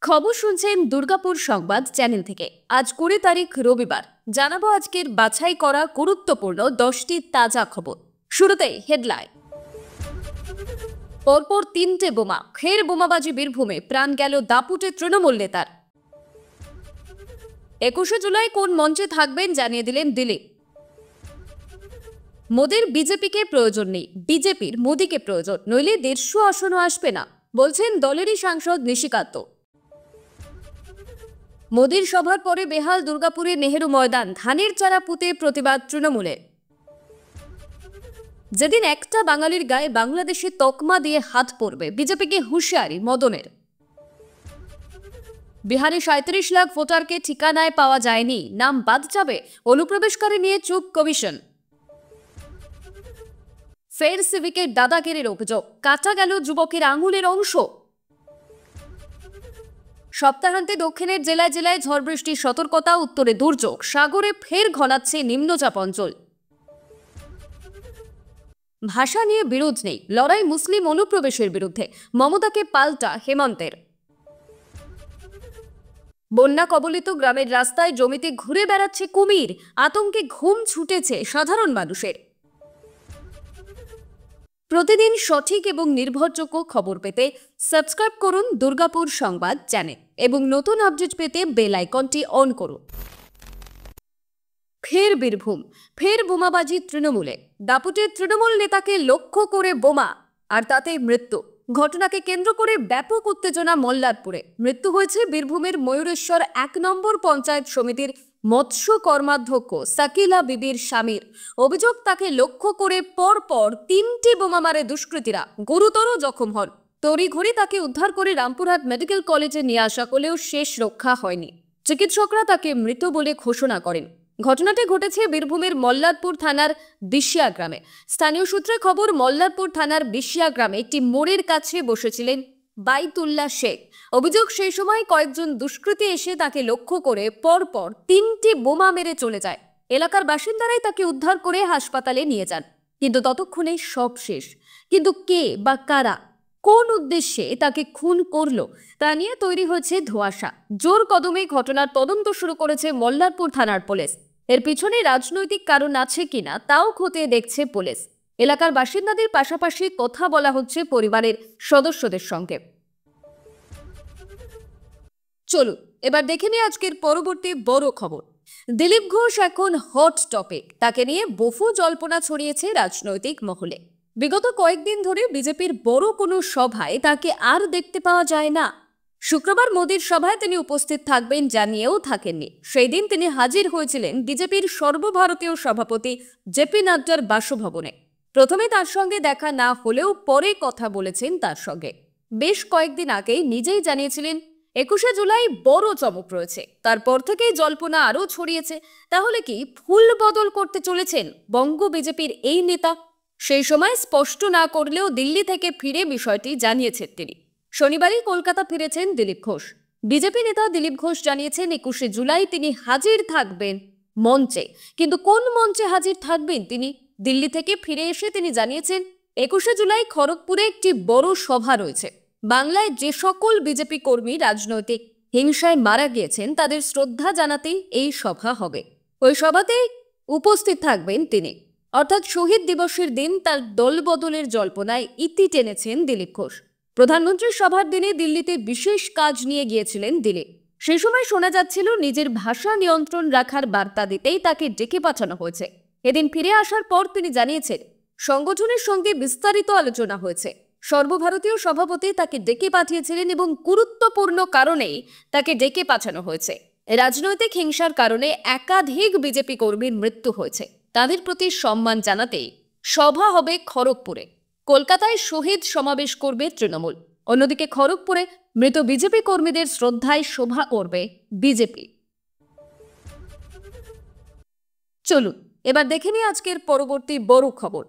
খবর শুনছেন দুর্গাপুর সংবাদ চ্যানেল থেকে। আজ 20 তারিখ রবিবার। জানাবো আজকের বাছাই করা গুরুত্বপূর্ণ 10টি তাজা খবর। শুরুতেই হেডলাইন। পরপর 3টে বোমা, ফের বোমাবাজি বীরভূমে, প্রাণ গেল দাপুটে তৃণমূল নেতার। 21শে জুলাই কোন মঞ্চে থাকবেন জানিয়ে দিলেন দিলীপ। মোদির বিজেপিকে প্রয়োজন নেই, বিজেপির মোদিকে প্রয়োজন, নইলে 150 আসনও আসবে না, বলছেন দলেরই সাংসদ নিশিকান্ত। মোদির সভার পরে বেহাল দুর্গাপুরের নেহেরু ময়দান, ধানের চারা পুঁতে প্রতিবাদ তৃণমূলের। যেদিন একটা বাঙালির গায়ে বাংলাদেশে তকমা দিয়ে হাত পড়বে, বিজেপিকে হুঁশিয়ারি মদনের। বিহারে 37 লাখ ভোটারকে ঠিকানায় পাওয়া যায়নি, নাম বাদ যাবে, অনুপ্রবেশকারী নিয়ে চুপ কমিশন। ফের সিভিকের দাদাগিরির অভিযোগ, কাটা গেল যুবকের আঙুলের অংশ। সপ্তাহান্তে দক্ষিণের জেলায় জেলায় ঝড় বৃষ্টির সতর্কতা, উত্তরে দুর্যোগ, সাগরে ফের ঘনাচ্ছে নিম্নচাপ অঞ্চল। ভাষা নিয়ে বিরোধ নেই, লড়াই মুসলিম অনুপ্রবেশের বিরুদ্ধে, মমতাকে পাল্টা হেমন্তের। বন্যা কবলিত গ্রামের রাস্তায় জমিতে ঘুরে বেড়াচ্ছে কুমির, আতঙ্কে ঘুম ছুটেছে সাধারণ মানুষের। প্রতিদিন সঠিক এবং নির্ভরযোগ্য খবর পেতে সাবস্ক্রাইব করুন দুর্গাপুর সংবাদ চ্যানেল এবং নতুন আপডেট পেতে বেল আইকনটি অন করুন। ফের বীরভূম, ফের বোমাবাজি তৃণমূলে, দাপুটের তৃণমূল নেতাকে লক্ষ্য করে বোমা, আর তাতে মৃত্যু। ঘটনাকে কেন্দ্র করে ব্যাপক উত্তেজনা মল্লারপুরে। মৃত্যু হয়েছে বীরভূমের ময়ূরেশ্বর 1 নম্বর পঞ্চায়েত সমিতির মৎস্য কর্মাধ্যক্ষ সাকিলা বিবির স্বামীর। অভিযোগ, তাকে লক্ষ্য করে পরপর 3টি বোমা মারে দুষ্কৃতীরা, গুরুতর জখম হন। তড়িঘড়ি তাকে উদ্ধার করে রামপুরহাট মেডিকেল কলেজে নিয়ে আসা হলেও শেষ রক্ষা হয়নি। চিকিৎসকরা তাকে মৃত বলে ঘোষণা করেন। ঘটনাটি ঘটেছে বীরভূমের মল্লারপুর থানার বিশিয়া গ্রামে। স্থানীয় সূত্রে খবর, মল্লারপুর থানার বিশিয়া গ্রামে একটি মোড়ের কাছে বসেছিলেন বাইতুল্লাহ শেখ। অভিযোগ, সেই সময় কয়েকজন দুষ্কৃতী এসে তাকে লক্ষ্য করে পরপর 3টি বোমা মেরে চলে যায়। এলাকার বাসিন্দারাই তাকে উদ্ধার করে হাসপাতালে নিয়ে যান, কিন্তু ততক্ষণে সব শেষ। কিন্তু কে বা কারা, কোন উদ্দেশ্যে তাকে খুন করলো, তা নিয়ে তৈরি হয়েছে ধোঁয়াশা। জোর কদমে ঘটনার তদন্ত শুরু করেছে মল্লারপুর থানার পুলিশ। এর পিছনে রাজনৈতিক কারণ আছে কিনা তাও খতিয়ে দেখছে পুলিশ। এলাকার বাসিন্দাদের পাশাপাশি কথা বলা হচ্ছে পরিবারের সদস্যদের সঙ্গে। চলুন এবার দেখে নিই আজকের পরবর্তী বড় খবর। দিলীপ ঘোষ এখন হট টপিক, তাকে নিয়ে বহু জল্পনা ছড়িয়েছে রাজনৈতিক মহলে। বিগত কয়েকদিন ধরে বিজেপির বড় কোনো সভায় তাকে আর দেখতে পাওয়া যায় না। শুক্রবার মোদির সভায় তিনি উপস্থিত থাকবেন জানিয়েও থাকেননি। সেই দিন তিনি হাজির হয়েছিলেন বিজেপির সর্বভারতীয় সভাপতি জেপি নাড্ডার বাসভবনে। প্রথমে তার সঙ্গে দেখা না হলেও পরে কথা বলেছেন তার সঙ্গে। বেশ কয়েকদিন আগেই নিজেই জানিয়েছিলেন 21শে জুলাই বড় চমক রয়েছে। তারপর থেকেই জল্পনা আরও ছড়িয়েছে, তাহলে কি ফুল বদল করতে চলেছেন বঙ্গ বিজেপির এই নেতা? সেই সময় স্পষ্ট না করলেও দিল্লি থেকে ফিরে বিষয়টি জানিয়েছেন তিনি। শনিবারই কলকাতা ফিরেছেন দিলীপ ঘোষ। বিজেপি নেতা দিলীপ ঘোষ জানিয়েছেন 21শে জুলাই তিনি হাজির থাকবেন মঞ্চে, কিন্তু কোন মঞ্চে হাজির থাকবেন তিনি? দিল্লি থেকে ফিরে এসে তিনি জানিয়েছেন 21শে জুলাই খড়গপুরে একটি বড় সভা রয়েছে। বাংলায় যে সকল বিজেপি কর্মী রাজনৈতিক হিংসায় মারা গিয়েছেন তাদের শ্রদ্ধা জানাতেই এই সভা হবে। ওই সভাতেই উপস্থিত থাকবেন তিনি। অর্থাৎ শহীদ দিবসের দিন তার দল বদলের জল্পনায় ইতি টেনেছেন দিলীপ ঘোষ। প্রধানমন্ত্রীর সভার দিনে দিল্লিতে বিশেষ কাজ নিয়ে গিয়েছিলেন দিলীপ। সেই সময় শোনা যাচ্ছিল নিজের ভাষা নিয়ন্ত্রণ রাখার বার্তা দিতেই তাকে ডেকে পাঠানো হয়েছে। এদিন ফিরে আসার পর তিনি জানিয়েছেন সংগঠনের সঙ্গে বিস্তারিত আলোচনা হয়েছে। সর্বভারতীয় সভাপতি তাকে ডেকে পাঠিয়েছিলেন এবং গুরুত্বপূর্ণ কারণেই তাকে ডেকে পাঠানো হয়েছে। রাজনৈতিক হিংসার কারণে একাধিক বিজেপি কর্মীর মৃত্যু হয়েছে, তাদের প্রতি সম্মান জানাতেই সভা হবে খড়গপুরে। কলকাতায় শহীদ সমাবেশ করবে তৃণমূল। অন্যদিকে খড়গপুরে মৃত বিজেপি কর্মীদের শ্রদ্ধায় সভা করবে বিজেপি। চলুন এবার দেখে নিই আজকের পরবর্তী বড় খবর।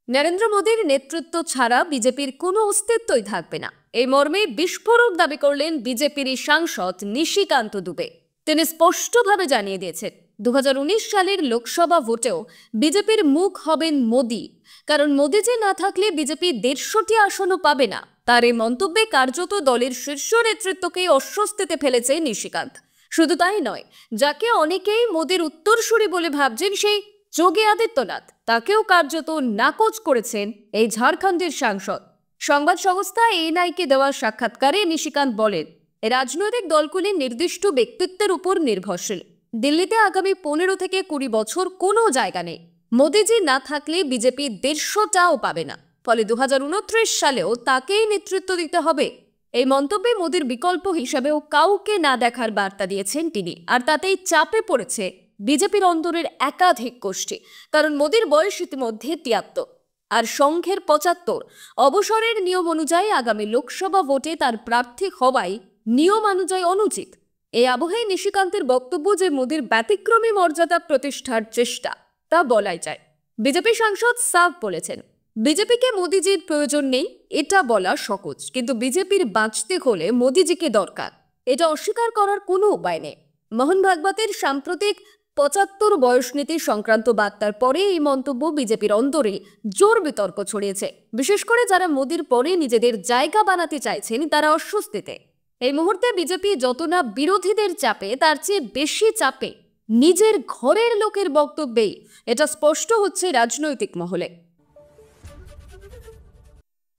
নরেন্দ্র মোদীর নেতৃত্ব ছাড়া বিজেপির কোনো অস্তিত্বই থাকবে না, এই মর্মে বিস্ফোরক দাবি করলেন বিজেপির সাংসদ নিশিকান্ত দুবে। তিনি স্পষ্টভাবে জানিয়ে দিয়েছেন 2019 সালের লোকসভা ভোটেও বিজেপির মুখ হবেন মোদি, কারণ মোদিজি না থাকলে বিজেপি 150টি আসনও পাবে না। তার এই মন্তব্যে কার্যত দলের শীর্ষ নেতৃত্বকে অস্বস্তিতে ফেলেছে নিশিকান্ত। শুধু তাই নয়, যাকে অনেকেই মোদির উত্তরসূরি বলে ভাবছেন সেই যোগী আদিত্যনাথ, তাকেও কার্যত নাকচ করেছেন এই ঝাড়খণ্ডের সাংসদ। সংবাদ সংস্থা এএনআইকে দেওয়া সাক্ষাৎকারে নিশিকান্ত বলেন, রাজনৈতিক দলগুলি নির্দিষ্ট ব্যক্তিত্বের উপর নির্ভরশীল। দিল্লিতে আগামী 15 থেকে 20 বছর কোনো জায়গা নেই। মোদিজি না থাকলে বিজেপি 150টাও পাবে না। ফলে 2029 সালেও তাকেই নেতৃত্ব দিতে হবে। এই মন্তব্যে মোদির বিকল্প হিসেবেও কাউকে না দেখার বার্তা দিয়েছেন তিনি। আর তাতেই চাপে পড়েছে বিজেপির অন্তরের একাধিক গোষ্ঠী। কারণ মোদির বয়স ইতিমধ্যে 73 আর সংঘের 75। অবসরের নিয়ম অনুযায়ী আগামী লোকসভা ভোটে তার প্রার্থী হওয়াই নিয়ম অনুযায়ী অনুচিত। এই আবহে নিশিকান্তের বক্তব্য যে মোদির ব্যতিক্রমী মর্যাদা প্রতিষ্ঠার চেষ্টা, তা বলাই যায়। বিজেপি সাংসদ সাফ বলেছেন, বিজেপিকে মোদিজির প্রয়োজন নেই এটা বলা সহজ, কিন্তু বিজেপির বাঁচতে হলে মোদিজিকে দরকার, এটা অস্বীকার করার কোনো উপায় নেই। মোহন ভাগবতের সাম্প্রতিক 75 বয়স নীতি সংক্রান্ত বার্তার পরে এই মন্তব্য বিজেপির অন্তরে জোর বিতর্ক ছড়িয়েছে। বিশেষ করে যারা মোদির পরে নিজেদের জায়গা বানাতে চাইছেন তারা অস্বস্তিতে। এই মুহূর্তে বিজেপি যত না বিরোধীদের চাপে, তার চেয়ে বেশি চাপে নিজের ঘরের লোকের বক্তব্যেই, এটা স্পষ্ট হচ্ছে রাজনৈতিক মহলে।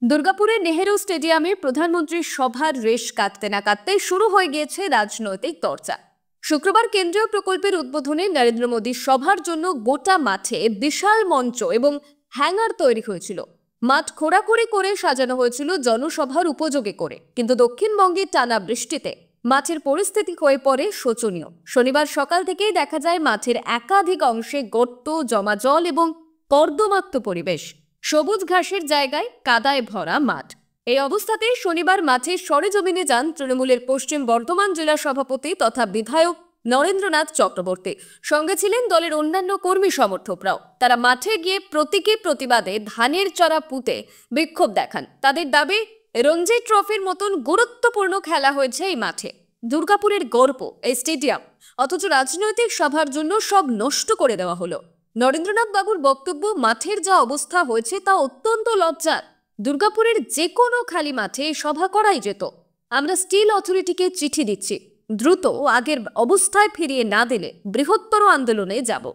দুর্গাপুরের নেহেরু স্টেডিয়ামে প্রধানমন্ত্রীর সভার রেশ কাটতে না কাটতে শুরু হয়ে গিয়েছে রাজনৈতিক চর্চা। শুক্রবার কেন্দ্রীয় প্রকল্পের উদ্বোধনে নরেন্দ্র মোদীর সভার জন্য গোটা মাঠে বিশাল মঞ্চ এবং হ্যাঙ্গার তৈরি হয়েছিল। মাঠ খোঁড়াখুড়ি করে সাজানো হয়েছিল জনসভার উপযোগী করে, কিন্তু দক্ষিণবঙ্গের টানা বৃষ্টিতে মাঠের পরিস্থিতি হয়ে পড়ে শোচনীয়। শনিবার সকাল থেকেই দেখা যায় মাঠের একাধিক অংশে গর্ত, জমা জল এবং কর্দমাক্ত পরিবেশ। সবুজ ঘাসের জায়গায় কাদায় ভরা মাঠ। এই অবস্থাতে শনিবার মাঠে সরেজমিনে যান তৃণমূলের পশ্চিম বর্ধমান জেলা সভাপতি তথা বিধায়ক নরেন্দ্রনাথ চক্রবর্তী। সঙ্গে ছিলেন দলের অন্যান্য কর্মী সমর্থকরাও। তারা মাঠে গিয়ে প্রতীকী প্রতিবাদে ধানের চারা পুঁতে বিক্ষোভ দেখান। তাদের দাবি, রঞ্জি ট্রফির মতন গুরুত্বপূর্ণ খেলা হয়েছে এই মাঠে, দুর্গাপুরের গর্ব এই স্টেডিয়াম, অথচ রাজনৈতিক সভার জন্য সব নষ্ট করে দেওয়া হলো। নরেন্দ্রনাথ বাবুর বক্তব্য, মাঠের যা অবস্থা হয়েছে তা অত্যন্ত লজ্জার। দুর্গাপুরের যে কোনো খালি মাঠে সভা করাই যেত। আমরা স্টিল অথরিটিকে চিঠি দিচ্ছি, দ্রুত আগের অবস্থায় ফিরিয়ে না দিলে বৃহত্তর আন্দোলনে যাব।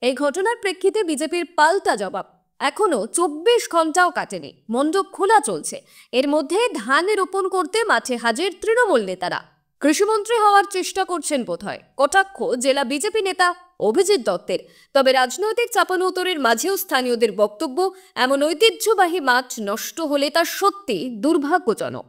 এই ঘটনার প্রেক্ষিতে বিজেপির পাল্টা জবাব, এখনো 24 ঘন্টাও কাটেনি, মণ্ডপ খোলা চলছে। এর মধ্যে ধান রোপণ করতে মাঠে হাজির তৃণমূল নেতারা। কৃষিমন্ত্রী হওয়ার চেষ্টা করছেন বোধহয়, কটাক্ষ জেলা বিজেপি নেতা অভিজিৎ দত্তের। তবে রাজনৈতিক চাপানোতরের মাঝেও স্থানীয়দের বক্তব্য, এমন ঐতিহ্যবাহী মাঠ নষ্ট হলে তা সত্যি দুর্ভাগ্যজনক।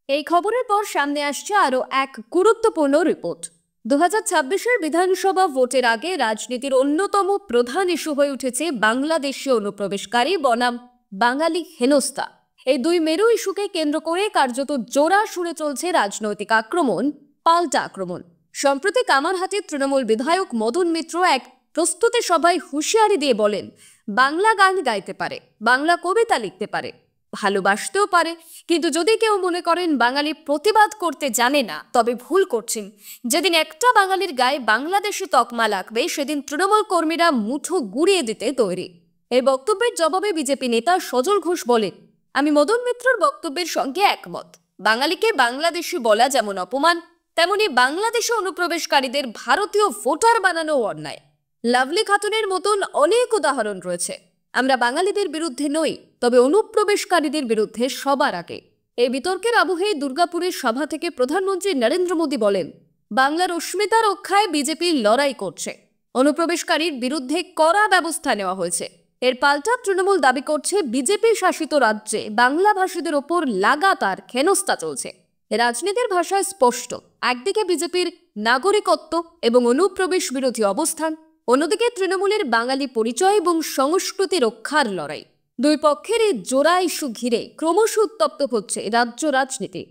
এই খবরের পর সামনে আসছে আরো এক গুরুত্বপূর্ণ রিপোর্ট। 2026-এর বিধানসভা ভোটের আগে রাজনীতির অন্যতম প্রধান ইস্যু হয়ে উঠেছে বাংলাদেশে অনুপ্রবেশকারী বনাম বাঙালি হেনস্থা। এই দুই মেরু ইস্যুকে কেন্দ্র করে কার্যত জোড়া সুরে চলছে রাজনৈতিক আক্রমণ, পাল্টা আক্রমণ। সম্প্রতি কামারহাটির তৃণমূল বিধায়ক মদন মিত্র এক প্রস্তুতি সভায় হুঁশিয়ারি দিয়ে বলেন, বাংলা গান গাইতে পারে, বাংলা কবিতা লিখতে পারে, ভালোবাসতেও পারে, কিন্তু যদি কেউ মনে করেন বাঙালি প্রতিবাদ করতে জানে না, তবে ভুল করছেন। যেদিন একটা বাঙালির গায়ে বাংলাদেশি তকমা লাগবে, সেদিন তৃণমূল কর্মীরা মুঠো গুড়িয়ে দিতে তৈরি। এই বক্তব্যের জবাবে বিজেপি নেতা সজল ঘোষ বলেন, আমি মদন মিত্রর বক্তব্যের সঙ্গে একমত। বাঙালিকে বাংলাদেশি বলা যেমন অপমান, তেমনি বাংলাদেশে অনুপ্রবেশকারীদের ভারতীয় ভোটার বানানো অন্যায়। লাভলি খাতুনের মতন অনেক উদাহরণ রয়েছে। আমরা বাঙালিদের বিরুদ্ধে নই, তবে অনুপ্রবেশকারীদের বিরুদ্ধে সবার আগে। এই বিতর্কের আবহে দুর্গাপুরের সভা থেকে প্রধানমন্ত্রী নরেন্দ্র মোদী বলেন, বাংলার অস্মিতা রক্ষায় বিজেপি লড়াই করছে, অনুপ্রবেশকারীর বিরুদ্ধে কড়া ব্যবস্থা নেওয়া হয়েছে। এর পাল্টা তৃণমূল দাবি করছে বিজেপি শাসিত রাজ্যে বাংলাভাষীদের ওপর লাগাতার হেনস্থা চলছে। রাজনীতির ভাষায় স্পষ্ট, একদিকে বিজেপির নাগরিকত্ব এবং অনুপ্রবেশ বিরোধী অবস্থান, অন্যদিকে তৃণমূলের বাঙালি পরিচয় এবং সংস্কৃতি রক্ষার লড়াই। দুই পক্ষের এই জোড়া ইস্যু ঘিরে ক্রমশ উত্তপ্ত হচ্ছে রাজ্য রাজনীতি।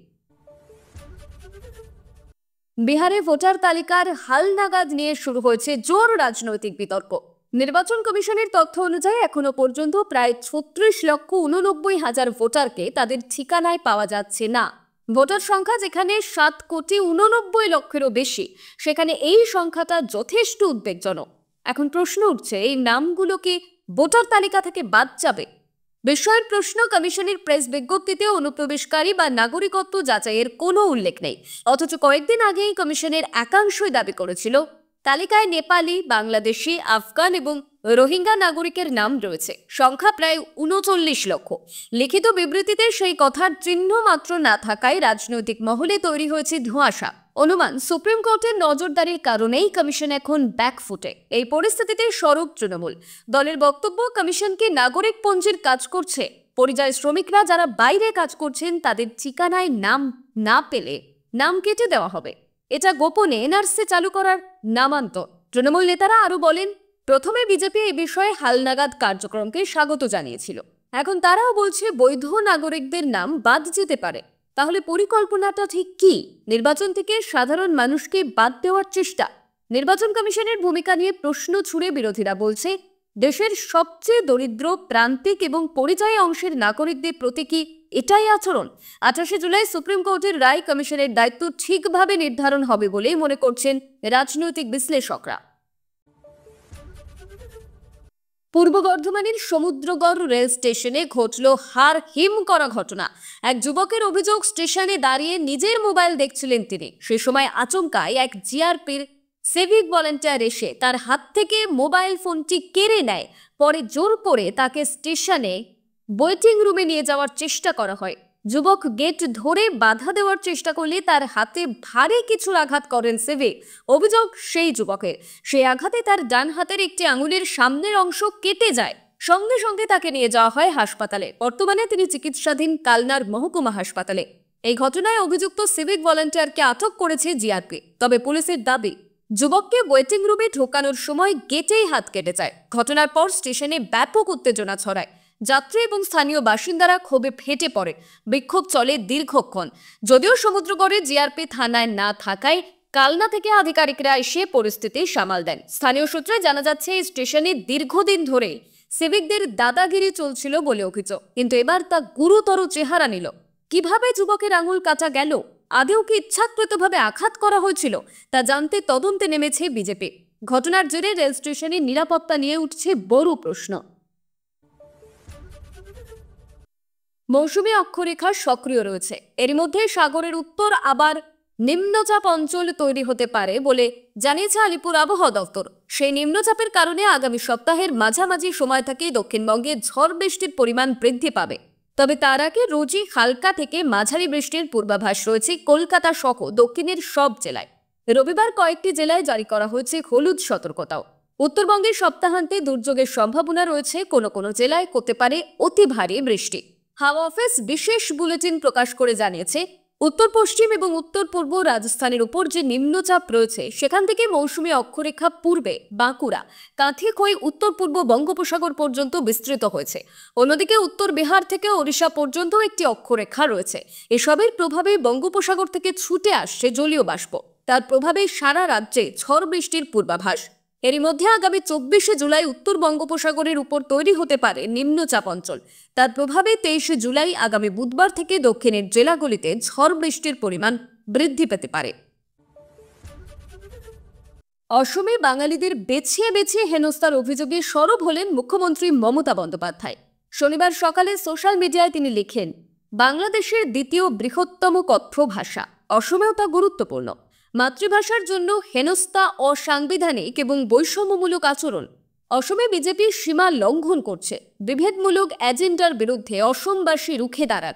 বিহারে ভোটার তালিকার হালনাগাদ নিয়ে শুরু হয়েছে জোর রাজনৈতিক বিতর্ক। নির্বাচন কমিশনের তথ্য অনুযায়ী এখনো পর্যন্ত প্রায় 36,89,000 ভোটারকে তাদের ঠিকানায় পাওয়া যাচ্ছে না। ভোটার সংখ্যা যেখানে 7,89,00,000-এরও বেশি, সেখানে এই সংখ্যাটা যথেষ্ট উদ্বেগজনক। এখন প্রশ্ন উঠছে, এই নামগুলো কি ভোটার তালিকা থেকে বাদ যাবে? বিস্ময়ের প্রশ্ন, কমিশনের প্রেস বিজ্ঞপ্তিতে অনুপ্রবেশকারী বা নাগরিকত্ব যাচাইয়ের কোনো উল্লেখ নেই। অথচ কয়েকদিন আগেই কমিশনের একাংশই দাবি করেছিল তালিকায় নেপালি, বাংলাদেশি, আফগান এবং রোহিঙ্গা নাগরিকের নাম রয়েছে, সংখ্যা প্রায় ৩৯ লক্ষ। লিখিত বিবৃতিতে সেই কথার চিহ্ন মাত্র না থাকায় রাজনৈতিক মহলে তৈরি হয়েছে ধোঁয়াশা। অনুমান, সুপ্রিম কোর্টের নজরদারির কারণেই কমিশন এখন ব্যাকফুটে। এই পরিস্থিতিতে সরব তৃণমূল দলের বক্তব্য, কমিশনকে নাগরিকপঞ্জির কাজ করছে। পরিযায়ী শ্রমিকরা যারা বাইরে কাজ করছেন তাদের ঠিকানায় নাম না পেলে নাম কেটে দেওয়া হবে। এটা গোপনে এনআরসি চালু করার নামান্তর। তৃণমূল নেতারা আরো বলেন, প্রথমে বিজেপি এই বিষয়ে হালনাগাদ কার্যক্রমকে স্বাগত জানিয়েছিল, এখন তারাও বলছে বৈধ নাগরিকদের নাম বাদ যেতে পারে। তাহলে পরিকল্পনাটা ঠিক কি? নির্বাচন থেকে সাধারণ মানুষকে বাদ দেওয়ার চেষ্টা? নির্বাচন কমিশনের ভূমিকা নিয়ে প্রশ্ন ছুড়ে বিরোধীরা বলছে, দেশের সবচেয়ে দরিদ্র, প্রান্তিক এবং পরিযায়ী অংশের নাগরিকদের প্রতি কি এটাই আচরণ? 28 জুলাই সুপ্রিম কোর্টের রায় কমিশনের দায়িত্ব ঠিকভাবে নির্ধারণ হবে বলেই মনে করছেন রাজনৈতিক বিশ্লেষকরা। পূর্ব বর্ধমানের সমুদ্রগড় রেল স্টেশনে ঘটল হাড় হিম করা ঘটনা। এক যুবকের অভিযোগ, স্টেশনে দাঁড়িয়ে নিজের মোবাইল দেখছিলেন তিনি। সে সময় আচমকাই এক জিআরপির সিভিক ভলেন্টিয়ার এসে তার হাত থেকে মোবাইল ফোনটি কেড়ে নেয়। পরে জোর করে তাকে স্টেশনে ওয়েটিং রুমে নিয়ে যাওয়ার চেষ্টা করা হয়। যুবক গেট ধরে বাধা দেওয়ার চেষ্টা করলে তার হাতে ভারী কিছুর আঘাত করেন সিভিক। অভিযোগ সেই যুবকের। সেই আঘাতে তার ডান হাতের একটি আঙুলের সামনের অংশ কেটে যায়। সঙ্গে সঙ্গে তাকে নিয়ে যাওয়া হয় হাসপাতালে। বর্তমানে তিনি চিকিৎসাধীন কালনার মহকুমা হাসপাতালে। এই ঘটনায় অভিযুক্ত সিভিক ভলেন্টিয়ারকে আটক করেছে জিআরপি। তবে পুলিশের দাবি, যুবককে ওয়েটিং রুমে ঢোকানোর সময় গেটেই হাত কেটে যায়। ঘটনার পর স্টেশনে ব্যাপক উত্তেজনা ছড়ায়। যাত্রী এবং স্থানীয় বাসিন্দারা ক্ষোভে ফেটে পড়ে। বিক্ষোভ চলে দীর্ঘক্ষণ। যদিও সমুদ্রগড়ে জিআরপি থানায় না থাকায় কালনা থেকে আধিকারিকরা এসে পরিস্থিতি সামাল দেন। স্থানীয় সূত্রে জানা যাচ্ছে, এই স্টেশনে দীর্ঘদিন ধরে সিভিকদের দাদাগিরি চলছিল বলে অভিযোগ, কিন্তু এবার তা গুরুতর চেহারা নিল। কিভাবে যুবকের আঙুল কাটা গেল, আদেও কি ইচ্ছাকৃতভাবে আঘাত করা হয়েছিল, তা জানতে তদন্তে নেমেছে বিজেপি। ঘটনার জেরে রেল স্টেশনের নিরাপত্তা নিয়ে উঠছে বড় প্রশ্ন। মৌসুমী অক্ষরেখা সক্রিয় রয়েছে। এর মধ্যে সাগরের উত্তর আবার নিম্নচাপ অঞ্চল তৈরি হতে পারে বলে জানিয়েছে আলিপুর আবহাওয়া দপ্তর। সেই নিম্নচাপের কারণে আগামী সপ্তাহের মাঝামাঝি সময় থেকে দক্ষিণবঙ্গে ঝড় বৃষ্টির পরিমাণ বৃদ্ধি পাবে। তবে তার আগে রোজই হালকা থেকে মাঝারি বৃষ্টির পূর্বাভাস রয়েছে কলকাতা সহ দক্ষিণের সব জেলায়। রবিবার কয়েকটি জেলায় জারি করা হয়েছে হলুদ সতর্কতাও। উত্তরবঙ্গের সপ্তাহান্তে দুর্যোগের সম্ভাবনা রয়েছে। কোনো কোনো জেলায় হতে পারে অতি ভারী বৃষ্টি। হাওয়া অফিস বিশেষ বুলেটিন প্রকাশ করে জানিয়েছে, উত্তর পশ্চিম এবং উত্তর পূর্ব রাজস্থানের উপর যে নিম্নচাপ রয়েছে সেখান থেকে মৌসুমী অক্ষরেখা পূর্বে বাঁকুড়া, কাঁথি হয়ে উত্তর পূর্ব বঙ্গোপসাগর পর্যন্ত বিস্তৃত হয়েছে। অন্যদিকে উত্তর বিহার থেকে ওড়িশা পর্যন্ত একটি অক্ষরেখা রয়েছে। এসবের প্রভাবে বঙ্গোপসাগর থেকে ছুটে আসছে জলীয় বাষ্প। তার প্রভাবে সারা রাজ্যে ঝড় বৃষ্টির পূর্বাভাস। এরই মধ্যে আগামী 24 জুলাই উত্তর বঙ্গোপসাগরের উপর তৈরি হতে পারে নিম্নচাপ অঞ্চল। তার প্রভাবে 23 জুলাই আগামী বুধবার থেকে দক্ষিণের জেলাগুলিতে ঝড় বৃষ্টির পরিমাণ বৃদ্ধি পেতে পারে। অসমে বাঙালিদের বেছিয়ে বেছিয়ে হেনস্থার অভিযোগে সরব হলেন মুখ্যমন্ত্রী মমতা বন্দ্যোপাধ্যায়। শনিবার সকালে সোশ্যাল মিডিয়ায় তিনি লিখেন, বাংলাদেশের দ্বিতীয় বৃহত্তম কথ্য ভাষা, অসমেও তা গুরুত্বপূর্ণ। মাতৃভাষার জন্য হেনস্থা, অসাংবিধানিক এবং বৈষম্যমূলক আচরণ। অসমে বিজেপি সীমা লঙ্ঘন করছে। বিভেদমূলক এজেন্ডার বিরুদ্ধে অসমবাসী রুখে দাঁড়ার।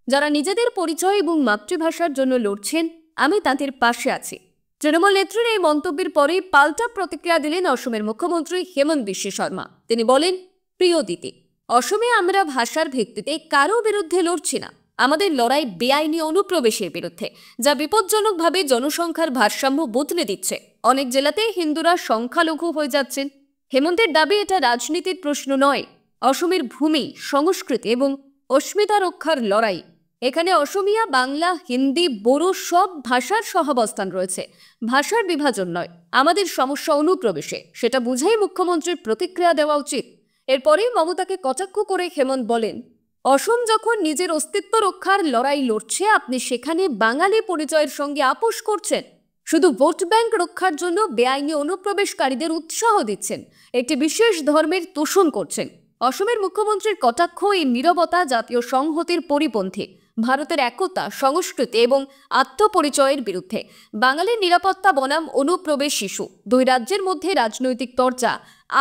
যারা নিজেদের পরিচয় এবং মাতৃভাষার জন্য লড়ছেন, আমি তাদের পাশে আছি। তৃণমূল নেত্রীর এই মন্তব্যের পরে পাল্টা প্রতিক্রিয়া দিলেন অসমের মুখ্যমন্ত্রী হেমন্ত বিশ্ব শর্মা। তিনি বলেন, প্রিয় দিদি, অসমে আমরা ভাষার ভিত্তিতে কারো বিরুদ্ধে লড়ছি না। আমাদের লড়াই বেআইনি অনুপ্রবেশের বিরুদ্ধে, যা বিপজ্জনকভাবে জনসংখ্যার ভারসাম্য বদলে দিচ্ছে। অনেক জেলাতে হিন্দুরা সংখ্যালঘু হয়ে যাচ্ছেন। হেমন্তের দাবি, এটা রাজনীতির প্রশ্ন নয়, অসমের ভূমি, সংস্কৃতি এবং অস্মিতা রক্ষার লড়াই। এখানে অসমিয়া, বাংলা, হিন্দি, বড়ো সব ভাষার সহাবস্থান রয়েছে। ভাষার বিভাজন নয়, আমাদের সমস্যা অনুপ্রবেশে। সেটা বুঝেই মুখ্যমন্ত্রীর প্রতিক্রিয়া দেওয়া উচিত। এরপরেই মমতাকে কটাক্ষ করে হেমন্ত বলেন, অসম যখন নিজের অস্তিত্ব রক্ষার লড়াই লড়ছে, আপনি সেখানে বাঙালি পরিচয়ের সঙ্গে আপোষ করছেন। শুধু ভোট ব্যাংক রক্ষার জন্য বেআইনি অনুপ্রবেশকারীদের উৎসাহ দিচ্ছেন। একটি বিশেষ ধর্মের তোষণ করছেন। অসমের মুখ্যমন্ত্রীর কটাক্ষ, এই নীরবতা জাতীয় সংহতির পরিপন্থী, ভারতের একতা, সংস্কৃতি এবং আত্মপরিচয়ের বিরুদ্ধে। বাঙালির নিরাপত্তা বনাম অনুপ্রবেশ শিশু, দুই রাজ্যের মধ্যে রাজনৈতিক চর্চা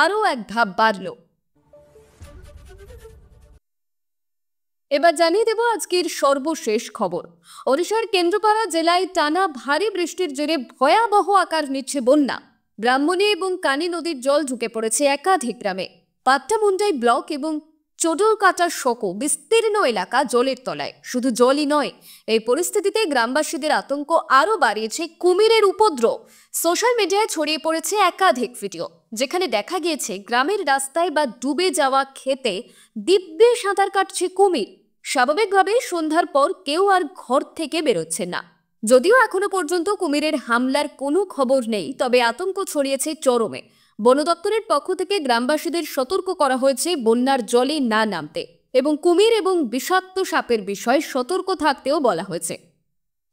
আরও এক ধাপ বাড়ল। এবার জানিয়ে দেব আজকের সর্বশেষ খবর। ওড়িশার কেন্দ্রপাড়া জেলায় টানা ভারী বৃষ্টির জেরে ভয়াবহ আকার নিচ্ছে বন্যা। ব্রাহ্মণী এবং কানি নদীর জল ঢুকে পড়েছে একাধিক গ্রামে। পাট্টামুন্ডাই ব্লক এবং চোডলকাটা সহ বিস্তীর্ণ এলাকা জলের তলায়। শুধু জলই নয়, এই পরিস্থিতিতে গ্রামবাসীদের আতঙ্ক আরও বাড়িয়েছে কুমিরের উপদ্রব। সোশ্যাল মিডিয়ায় ছড়িয়ে পড়েছে একাধিক ভিডিও, যেখানে দেখা গিয়েছে গ্রামের রাস্তায় বা ডুবে যাওয়া ক্ষেতে দিব্যে সাঁতার কাটছে কুমির। স্বাভাবিকভাবেই সন্ধ্যার পর কেউ আর ঘর থেকে বেরোচ্ছে না। যদিও এখনো পর্যন্ত কুমিরের হামলার কোনো খবর নেই, তবে আতঙ্ক ছড়িয়েছে চরমে। বন দপ্তরের পক্ষ থেকে গ্রামবাসীদের সতর্ক করা হয়েছে বন্যার জলে না নামতে এবং কুমির এবং বিষাক্ত সাপের বিষয়ে সতর্ক থাকতেও বলা হয়েছে।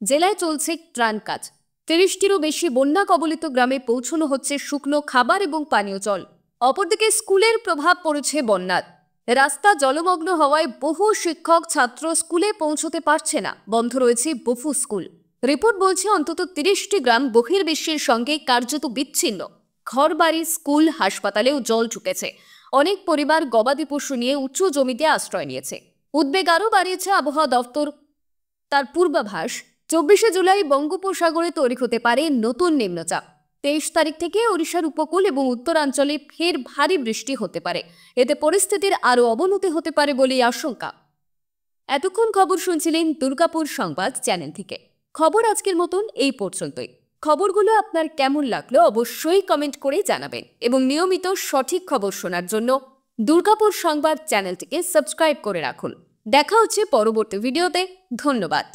জেলায় চলছে ত্রাণ কাজ। 30টিরও বেশি বন্যা কবলিত গ্রামে পৌঁছানো হচ্ছে শুকনো খাবার এবং পানীয় জল। অপরদিকে স্কুলের প্রভাব পড়েছে বন্যার। রাস্তা জলমগ্ন হওয়ায় বহু শিক্ষক ছাত্র স্কুলে পৌঁছতে পারছে না, বন্ধ রয়েছে বহু স্কুল। রিপোর্ট বলছে অন্তত 30টি গ্রাম বহির্বিশ্বের সঙ্গে কার্যত বিচ্ছিন্ন। ঘরবাড়ি, স্কুল, হাসপাতালেও জল ঢুকেছে। অনেক পরিবার গবাদি পশু নিয়ে উঁচু জমিতে আশ্রয় নিয়েছে। উদ্বেগ আরও বাড়িয়েছে আবহাওয়া দপ্তর। তার পূর্বাভাস, 24শে জুলাই বঙ্গোপসাগরে তৈরি হতে পারে নতুন নিম্নচাপ। 23 তারিখ থেকে ওড়িশার উপকূল এবং উত্তরাঞ্চলে ফের ভারী বৃষ্টি হতে পারে। এতে পরিস্থিতির আরও অবনতি হতে পারে বলেই আশঙ্কা। এতক্ষণ খবর শুনছিলেন দুর্গাপুর সংবাদ চ্যানেল থেকে। খবর আজকের মতন এই পর্যন্তই। খবরগুলো আপনার কেমন লাগলো অবশ্যই কমেন্ট করে জানাবেন এবং নিয়মিত সঠিক খবর শোনার জন্য দুর্গাপুর সংবাদ চ্যানেলটিকে সাবস্ক্রাইব করে রাখুন। দেখা হচ্ছে পরবর্তী ভিডিওতে। ধন্যবাদ।